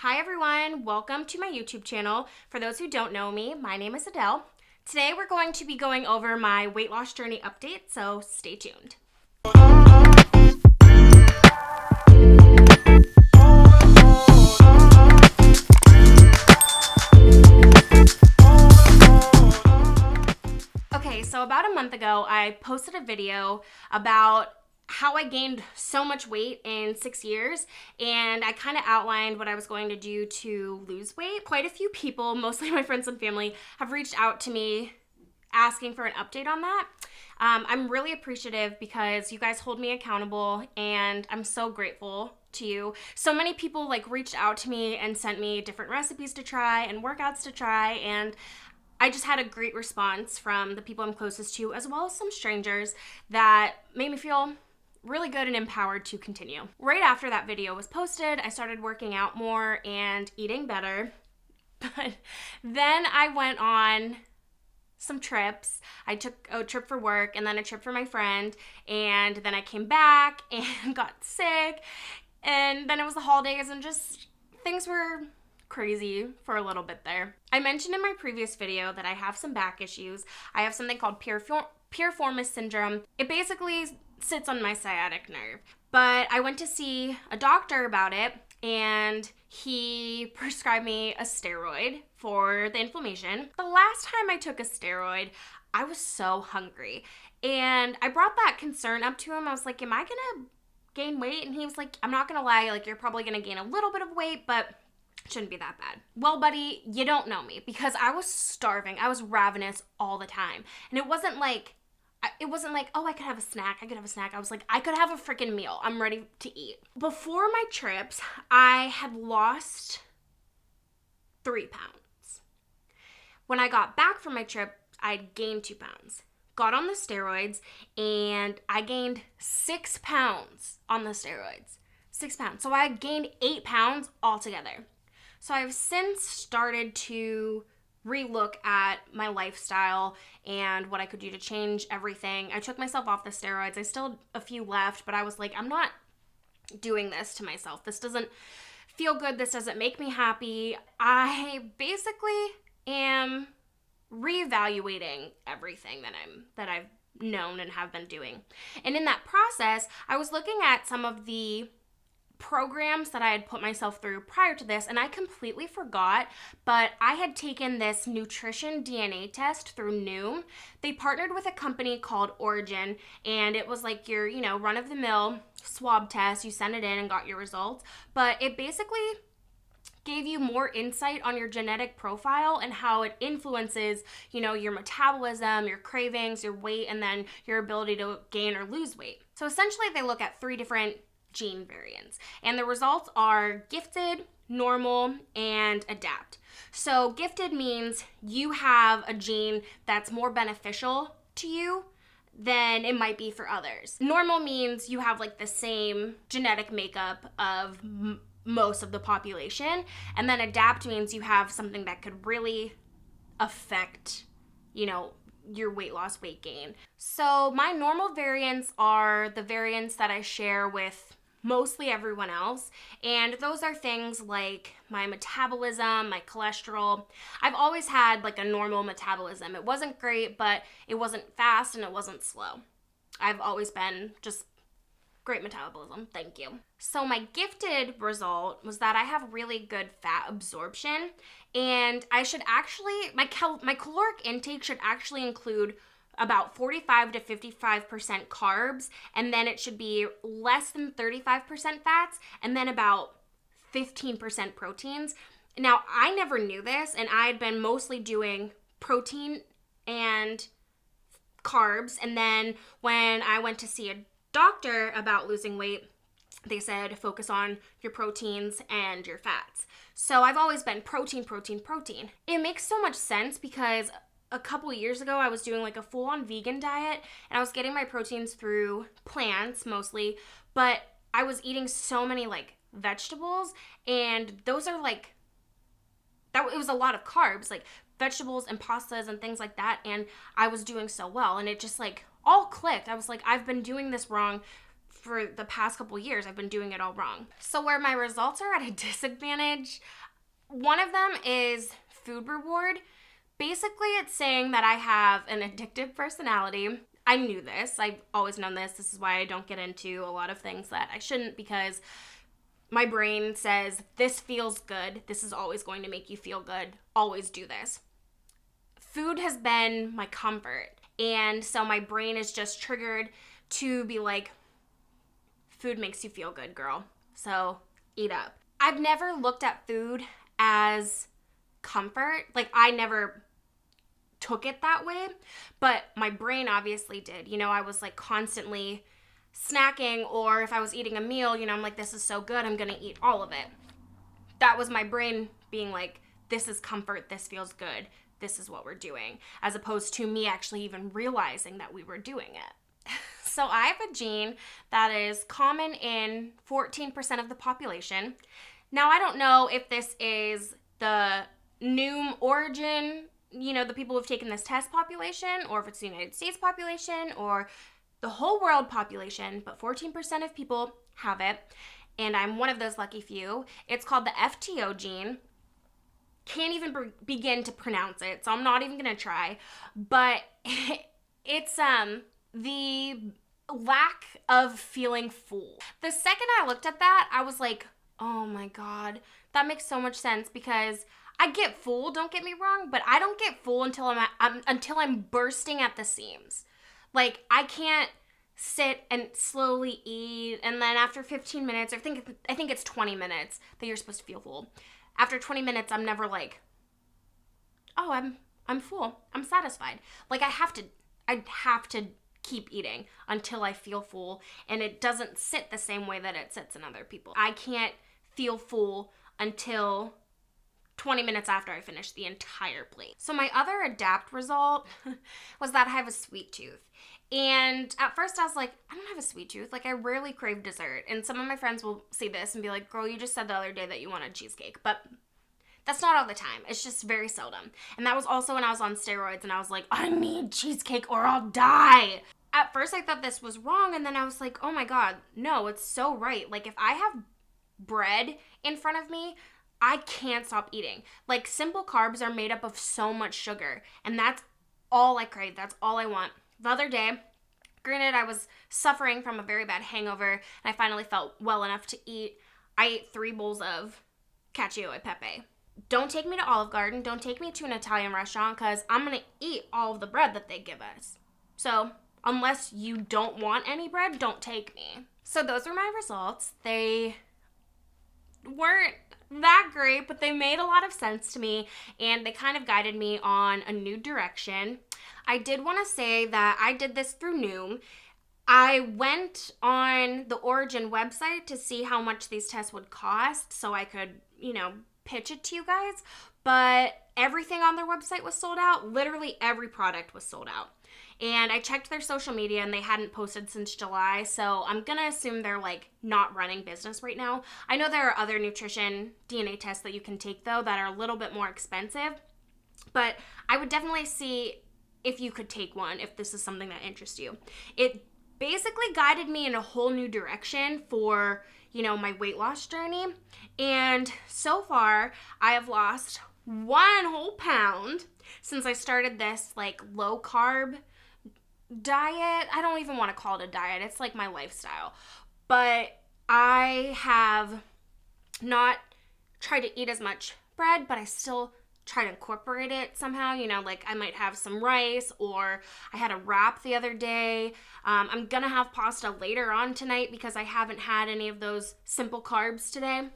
Hi everyone, welcome to my YouTube channel. For those who don't know me, my name is Adele. Today we're going to be going over my weight loss journey update, so stay tuned. Okay, so about a month ago, I posted a video about how I gained so much weight in 6 years, and I kind of outlined what I was going to do to lose weight. Quite a few people, mostly my friends and family, have reached out to me asking for an update on that. I'm really appreciative because you guys hold me accountable, and I'm so grateful to you. So many people reached out to me and sent me different recipes to try and workouts to try, and I just had a great response from the people I'm closest to, as well as some strangers, that made me feel really good and empowered to continue. Right after that video was posted, I started working out more and eating better. But then I went on some trips. I took a trip for work and then a trip for my friend, and then I came back and got sick, and then it was the holidays and just things were crazy for a little bit there. I mentioned in my previous video that I have some back issues. I have something called piriformis syndrome. It basically sits on my sciatic nerve. But I went to see a doctor about it, and he prescribed me a steroid for the inflammation. The last time I took a steroid, I was so hungry. And I brought that concern up to him. I was like, am I gonna gain weight? And he was like, I'm not gonna lie, you're probably gonna gain a little bit of weight, but it shouldn't be that bad. Well, buddy, you don't know me, because I was starving. I was ravenous all the time. And it wasn't like, oh, I could have a snack. I was like, I could have a freaking meal. I'm ready to eat. Before my trips, I had lost 3 pounds. When I got back from my trip, I'd gained 2 pounds. Got on the steroids, and I gained 6 pounds on the steroids. 6 pounds. So I gained 8 pounds altogether. So I've since started to relook at my lifestyle and what I could do to change everything. I took myself off the steroids. I still had a few left, but I was like, I'm not doing this to myself. This doesn't feel good. This doesn't make me happy. I basically am reevaluating everything that I've known and have been doing. And in that process, I was looking at some of the programs that I had put myself through prior to this, and I completely forgot, but I had taken this nutrition DNA test through Noom. They partnered with a company called Origin, and it was like your, run-of-the-mill swab test. You sent it in and got your results, but it basically gave you more insight on your genetic profile and how it influences, your metabolism, your cravings, your weight, and then your ability to gain or lose weight. So essentially, they look at 3 different gene variants, and the results are gifted, normal, and adapt. So gifted means you have a gene that's more beneficial to you than it might be for others. Normal means you have the same genetic makeup of most of the population, and then adapt means you have something that could really affect, your weight loss, weight gain. So my normal variants are the variants that I share with mostly everyone else, and those are things like my metabolism, my cholesterol. I've always had a normal metabolism. It wasn't great, but it wasn't fast and it wasn't slow. I've always been just great metabolism, thank you. So my gifted result was that I have really good fat absorption, and I should actually, my caloric intake should actually include about 45 to 55% carbs, and then it should be less than 35% fats, and then about 15% proteins. Now, I never knew this, and I had been mostly doing protein and carbs, and then when I went to see a doctor about losing weight, they said focus on your proteins and your fats. So I've always been protein, protein, protein. It makes so much sense because a couple years ago, I was doing a full-on vegan diet, and I was getting my proteins through plants mostly, but I was eating so many vegetables, and those are it was a lot of carbs, vegetables and pastas and things like that, and I was doing so well, and it just all clicked. I was like, I've been doing this wrong for the past couple years, I've been doing it all wrong. So where my results are at a disadvantage, one of them is food reward. Basically, it's saying that I have an addictive personality. I knew this. I've always known this. This is why I don't get into a lot of things that I shouldn't, because my brain says, this feels good. This is always going to make you feel good. Always do this. Food has been my comfort. And so my brain is just triggered to be like, food makes you feel good, girl. So eat up. I've never looked at food as comfort. Like, I never took it that way, but my brain obviously did. You know, I was like constantly snacking, or if I was eating a meal, you know, I'm like, this is so good, I'm gonna eat all of it. That was my brain being like, this is comfort, this feels good, this is what we're doing, as opposed to me actually even realizing that we were doing it. So I have a gene that is common in 14% of the population. Now, I don't know if this is the Noom origin, you know, the people who've taken this test population, or if it's the United States population, or the whole world population, but 14% of people have it, and I'm one of those lucky few. It's called the FTO gene. Can't even begin to pronounce it, so I'm not even gonna try, but it's the lack of feeling full. The second I looked at that, I was like, oh my God, that makes so much sense, because I get full, don't get me wrong, but I don't get full until I'm bursting at the seams. Like, I can't sit and slowly eat, and then after 15 minutes, I think it's 20 minutes that you're supposed to feel full. After 20 minutes, I'm never like, oh, I'm full, I'm satisfied. Like, I have to keep eating until I feel full, and it doesn't sit the same way that it sits in other people. I can't feel full until 20 minutes after I finish the entire plate. So my other adapt result was that I have a sweet tooth. And at first I was like, I don't have a sweet tooth. Like, I rarely crave dessert. And some of my friends will see this and be like, girl, you just said the other day that you wanted cheesecake. But that's not all the time. It's just very seldom. And that was also when I was on steroids and I was like, I need cheesecake or I'll die. At first I thought this was wrong, and then I was like, oh my God, no, it's so right. Like, if I have bread in front of me, I can't stop eating. Like, simple carbs are made up of so much sugar, and that's all I crave. That's all I want. The other day, granted, I was suffering from a very bad hangover, and I finally felt well enough to eat. I ate 3 bowls of cacio e pepe. Don't take me to Olive Garden. Don't take me to an Italian restaurant, because I'm going to eat all of the bread that they give us. So, unless you don't want any bread, don't take me. So those were my results. They weren't that great, but they made a lot of sense to me, and they kind of guided me on a new direction. I did want to say that I did this through Noom. I went on the Origin website to see how much these tests would cost so I could, you know, pitch it to you guys, but everything on their website was sold out. Literally every product was sold out. And I checked their social media and they hadn't posted since July, so I'm gonna assume they're like not running business right now. I know there are other nutrition DNA tests that you can take though that are a little bit more expensive, but I would definitely see if you could take one if this is something that interests you. It basically guided me in a whole new direction for, you know, my weight loss journey. And so far, I have lost 1 whole pound since I started this like low carb diet. I don't even want to call it a diet. It's like my lifestyle. But I have not tried to eat as much bread, but I still try to incorporate it somehow. You know, like I might have some rice, or I had a wrap the other day. I'm gonna have pasta later on tonight because I haven't had any of those simple carbs today.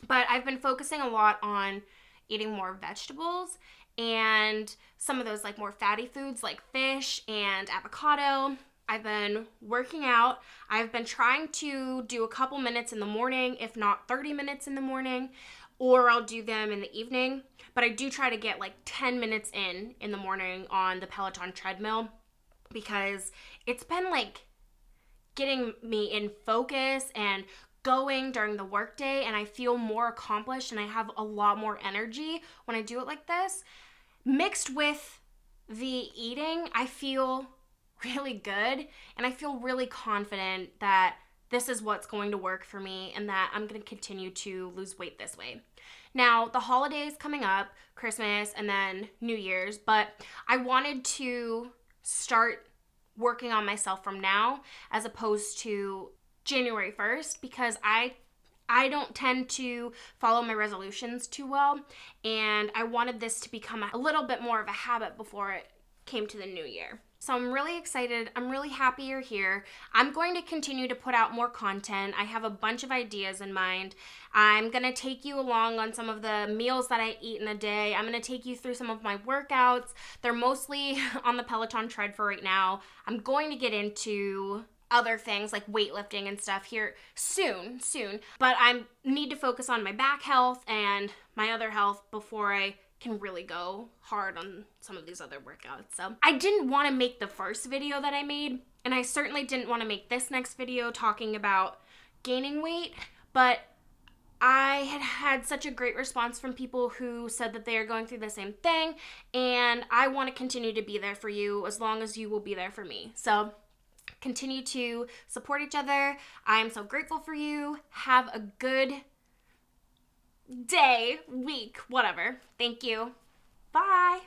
But I've been focusing a lot on eating more vegetables and some of those like more fatty foods like fish and avocado. I've been working out. I've been trying to do a couple minutes in the morning, if not 30 minutes in the morning, or I'll do them in the evening. But I do try to get like 10 minutes in the morning on the Peloton treadmill because it's been like getting me in focus and going during the workday, and I feel more accomplished and I have a lot more energy when I do it like this. Mixed with the eating, I feel really good and I feel really confident that this is what's going to work for me and that I'm going to continue to lose weight this way. Now, the holidays coming up, Christmas and then New Year's, but I wanted to start working on myself from now as opposed to January 1st because I don't tend to follow my resolutions too well, and I wanted this to become a little bit more of a habit before it came to the new year. So I'm really excited. I'm really happy you're here. I'm going to continue to put out more content. I have a bunch of ideas in mind. I'm going to take you along on some of the meals that I eat in a day. I'm going to take you through some of my workouts. They're mostly on the Peloton tread for right now. I'm going to get into other things like weightlifting and stuff here soon, but I need to focus on my back health and my other health before I can really go hard on some of these other workouts. So I didn't want to make the first video that I made, and I certainly didn't want to make this next video talking about gaining weight, but I had such a great response from people who said that they are going through the same thing, and I want to continue to be there for you as long as you will be there for me. So continue to support each other. I am so grateful for you. Have a good day, week, whatever. Thank you. Bye.